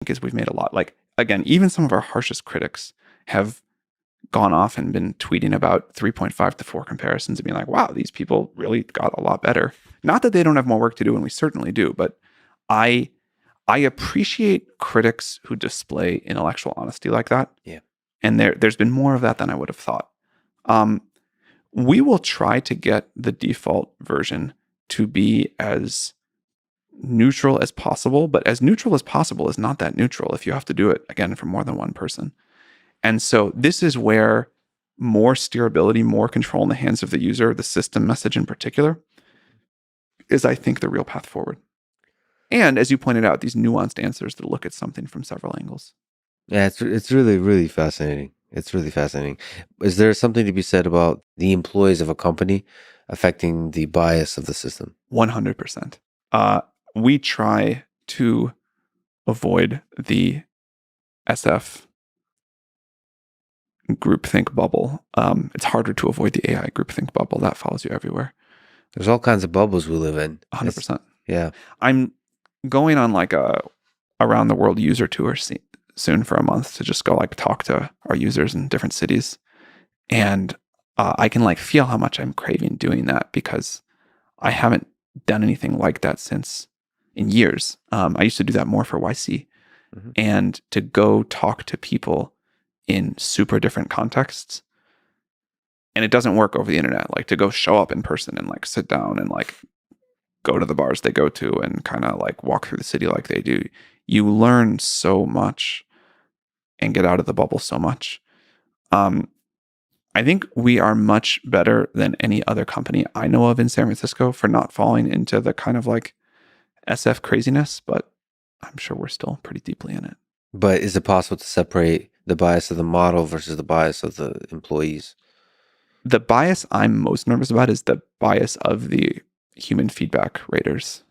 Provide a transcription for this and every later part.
is we've made a lot. Like, again, even some of our harshest critics have gone off and been tweeting about 3.5 to 4 comparisons and being like, wow, these people really got a lot better. Not that they don't have more work to do, and we certainly do, but I appreciate critics who display intellectual honesty like that. Yeah. And there's been more of that than I would have thought. We will try to get the default version to be as neutral as possible, but as neutral as possible is not that neutral if you have to do it, again, for more than one person. And so this is where more steerability, more control in the hands of the user, the system message in particular, is, I think, the real path forward. And as you pointed out, these nuanced answers that look at something from several angles. Yeah, it's really, really fascinating. It's really fascinating. Is there something to be said about the employees of a company affecting the bias of the system? 100%. We try to avoid the SF groupthink bubble. It's harder to avoid the AI groupthink bubble. That follows you everywhere. There's all kinds of bubbles we live in. 100%. Yeah. I'm going on like a around the world user tour soon for a month to just go like talk to our users in different cities. And I can like feel how much I'm craving doing that because I haven't done anything like that since in years. I used to do that more for YC. Mm-hmm. And to go talk to people in super different contexts. And it doesn't work over the internet. Like to go show up in person and like sit down and like go to the bars they go to and kind of like walk through the city like they do. You learn so much and get out of the bubble so much. I think we are much better than any other company I know of in San Francisco for not falling into the kind of like SF craziness, but I'm sure we're still pretty deeply in it. But is it possible to separate the bias of the model versus the bias of the employees? The bias I'm most nervous about is the bias of the human feedback raters.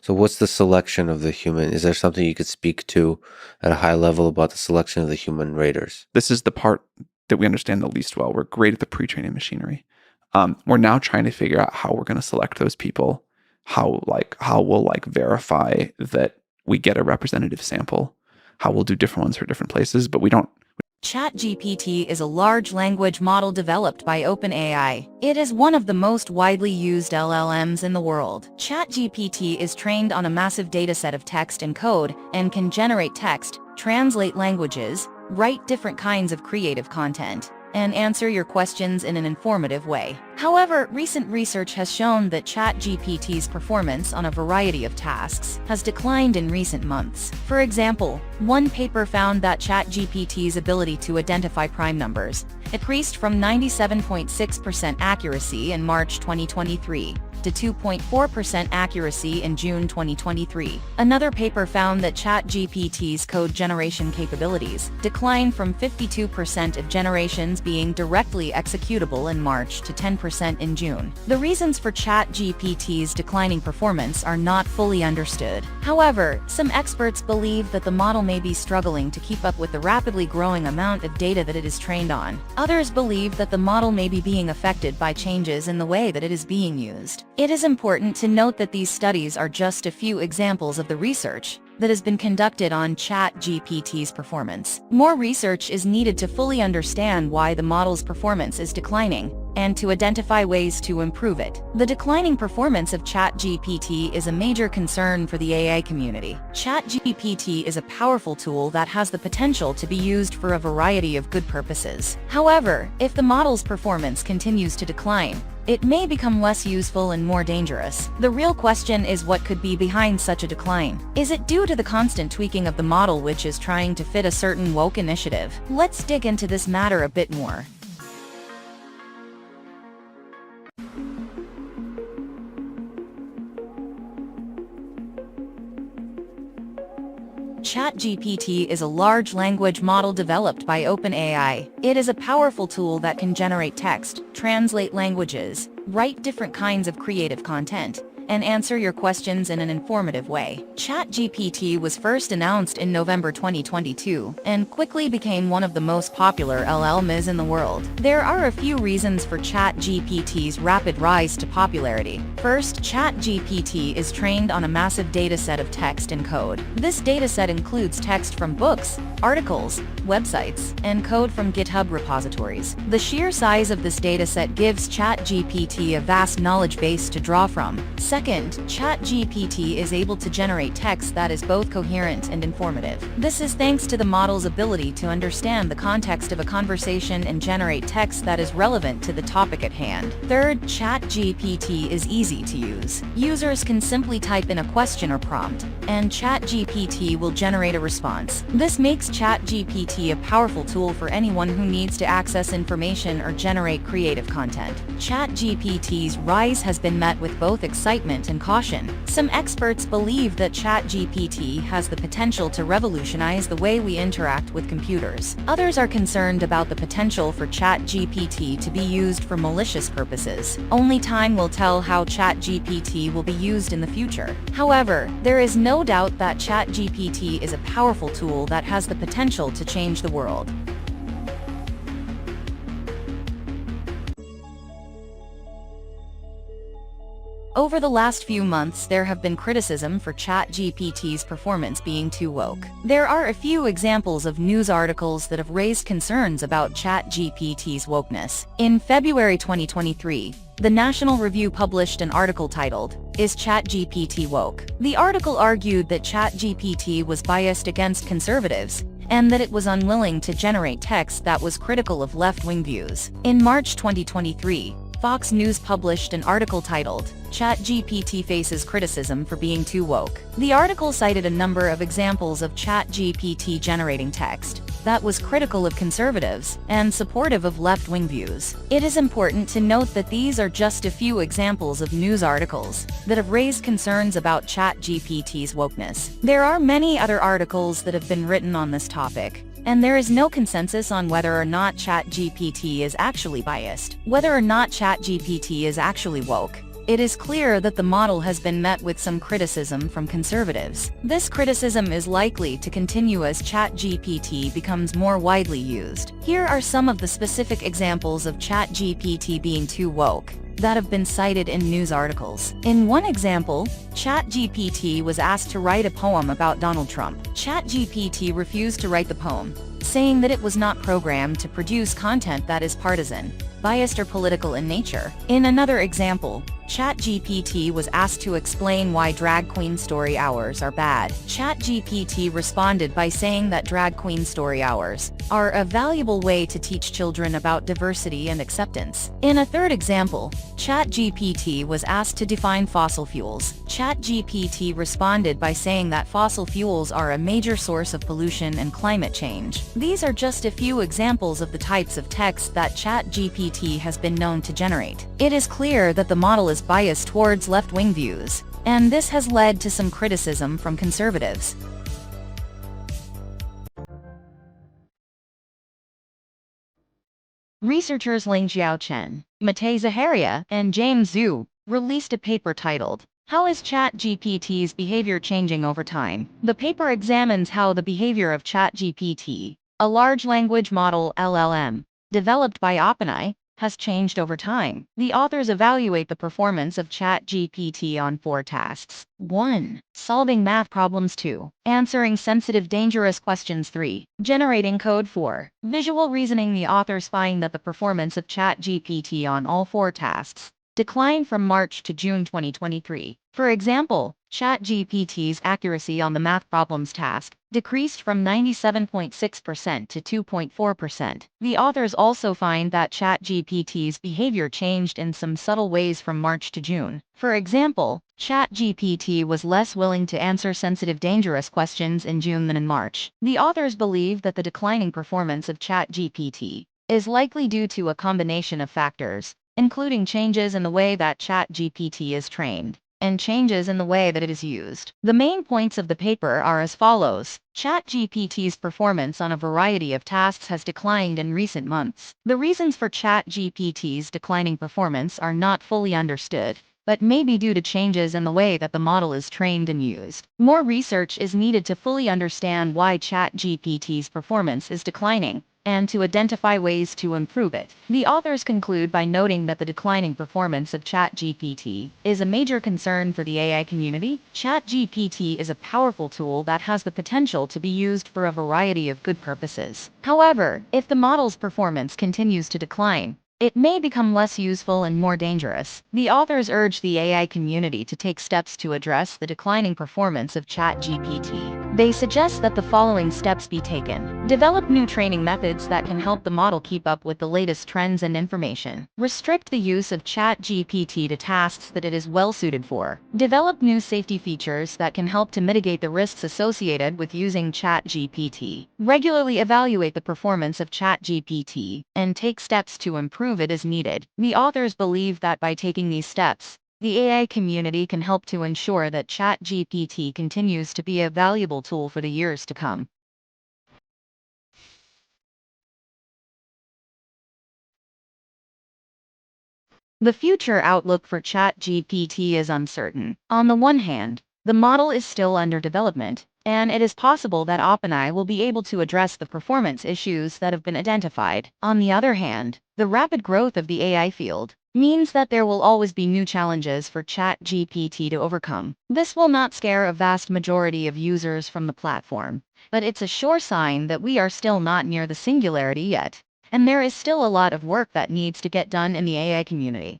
So what's the selection of the human? Is there something you could speak to at a high level about the selection of the human raters? This is the part that we understand the least well. We're great at the pre-training machinery. We're now trying to figure out how we're going to select those people, how we'll like verify that we get a representative sample, how we'll do different ones for different places, but we don't. Chat GPT is a large language model developed by OpenAI. It is one of the most widely used LLMs in the world. Chat GPT is trained on a massive dataset of text and code and can generate text, translate languages, write different kinds of creative content, and answer your questions in an informative way. However, recent research has shown that Chat GPT's performance on a variety of tasks has declined in recent months. For example, one paper found that Chat GPT's ability to identify prime numbers increased from 97.6% accuracy in March 2023 to 2.4% accuracy in June 2023. Another paper found that ChatGPT's code generation capabilities declined from 52% of generations being directly executable in March to 10% in June. The reasons for ChatGPT's declining performance are not fully understood. However, some experts believe that the model may be struggling to keep up with the rapidly growing amount of data that it is trained on. Others believe that the model may be being affected by changes in the way that it is being used. It is important to note that these studies are just a few examples of the research that has been conducted on ChatGPT's performance. More research is needed to fully understand why the model's performance is declining and to identify ways to improve it. The declining performance of ChatGPT is a major concern for the AI community. ChatGPT is a powerful tool that has the potential to be used for a variety of good purposes. However, if the model's performance continues to decline, it may become less useful and more dangerous. The real question is what could be behind such a decline. Is it due to the constant tweaking of the model which is trying to fit a certain woke initiative? Let's dig into this matter a bit more. ChatGPT is a large language model developed by OpenAI. It is a powerful tool that can generate text, translate languages, write different kinds of creative content, and answer your questions in an informative way. Chat GPT was first announced in November 2022 and quickly became one of the most popular LLMs in the world. There are a few reasons for Chat GPT's rapid rise to popularity. First, Chat GPT is trained on a massive dataset of text and code. This dataset includes text from books, articles, websites, and code from GitHub repositories. The sheer size of this dataset gives ChatGPT a vast knowledge base to draw from. Second, ChatGPT is able to generate text that is both coherent and informative. This is thanks to the model's ability to understand the context of a conversation and generate text that is relevant to the topic at hand. Third, ChatGPT is easy to use. Users can simply type in a question or prompt, and ChatGPT will generate a response. This makes ChatGPT a powerful tool for anyone who needs to access information or generate creative content. ChatGPT's rise has been met with both excitement and caution. Some experts believe that ChatGPT has the potential to revolutionize the way we interact with computers. Others are concerned about the potential for ChatGPT to be used for malicious purposes. Only time will tell how ChatGPT will be used in the future. However, there is no doubt that ChatGPT is a powerful tool that has the potential to change the world. Over the last few months, there have been criticism for ChatGPT's performance being too woke. There are a few examples of news articles that have raised concerns about ChatGPT's wokeness. In February 2023, the National Review published an article titled, "Is ChatGPT Woke?" The article argued that ChatGPT was biased against conservatives, and that it was unwilling to generate text that was critical of left-wing views. In March 2023, Fox News published an article titled, "ChatGPT Faces Criticism for Being Too Woke." The article cited a number of examples of ChatGPT generating text that was critical of conservatives and supportive of left-wing views. It is important to note that these are just a few examples of news articles that have raised concerns about ChatGPT's wokeness. There are many other articles that have been written on this topic, and there is no consensus on whether or not ChatGPT is actually biased. Whether or not ChatGPT is actually woke, it is clear that the model has been met with some criticism from conservatives. This criticism is likely to continue as ChatGPT becomes more widely used. Here are some of the specific examples of ChatGPT being too woke that have been cited in news articles. In one example, ChatGPT was asked to write a poem about Donald Trump. ChatGPT refused to write the poem, saying that it was not programmed to produce content that is partisan, biased, or political in nature. In another example, ChatGPT was asked to explain why drag queen story hours are bad. ChatGPT responded by saying that drag queen story hours are a valuable way to teach children about diversity and acceptance. In a third example, ChatGPT was asked to define fossil fuels. ChatGPT responded by saying that fossil fuels are a major source of pollution and climate change. These are just a few examples of the types of text that ChatGPT has been known to generate. It is clear that the model is biased towards left-wing views, and this has led to some criticism from conservatives. Researchers Ling Xiaochen, Matei Zaharia, and James Zhu released a paper titled, "How is ChatGPT's behavior changing over time?" The paper examines how the behavior of ChatGPT, a large language model LLM, developed by OpenAI, has changed over time. The authors evaluate the performance of ChatGPT on 4 tasks. 1. Solving math problems. 2. Answering sensitive dangerous questions. 3. Generating code. 4. Visual reasoning. The authors find that the performance of ChatGPT on all 4 tasks declined from March to June 2023. For example, ChatGPT's accuracy on the math problems task decreased from 97.6% to 2.4%. The authors also find that ChatGPT's behavior changed in some subtle ways from March to June. For example, ChatGPT was less willing to answer sensitive dangerous questions in June than in March. The authors believe that the declining performance of ChatGPT is likely due to a combination of factors, including changes in the way that ChatGPT is trained and changes in the way that it is used. The main points of the paper are as follows. ChatGPT's performance on a variety of tasks has declined in recent months. The reasons for ChatGPT's declining performance are not fully understood, but may be due to changes in the way that the model is trained and used. More research is needed to fully understand why ChatGPT's performance is declining, and to identify ways to improve it. The authors conclude by noting that the declining performance of ChatGPT is a major concern for the AI community. ChatGPT is a powerful tool that has the potential to be used for a variety of good purposes. However, if the model's performance continues to decline, it may become less useful and more dangerous. The authors urge the AI community to take steps to address the declining performance of ChatGPT. They suggest that the following steps be taken. Develop new training methods that can help the model keep up with the latest trends and information. Restrict the use of ChatGPT to tasks that it is well suited for. Develop new safety features that can help to mitigate the risks associated with using ChatGPT. Regularly evaluate the performance of ChatGPT and take steps to improve it as needed. The authors believe that by taking these steps, the AI community can help to ensure that ChatGPT continues to be a valuable tool for the years to come. The future outlook for ChatGPT is uncertain. On the one hand, the model is still under development, and it is possible that OpenAI will be able to address the performance issues that have been identified. On the other hand, the rapid growth of the AI field means that there will always be new challenges for ChatGPT to overcome. This will not scare a vast majority of users from the platform, but it's a sure sign that we are still not near the singularity yet, and there is still a lot of work that needs to get done in the AI community.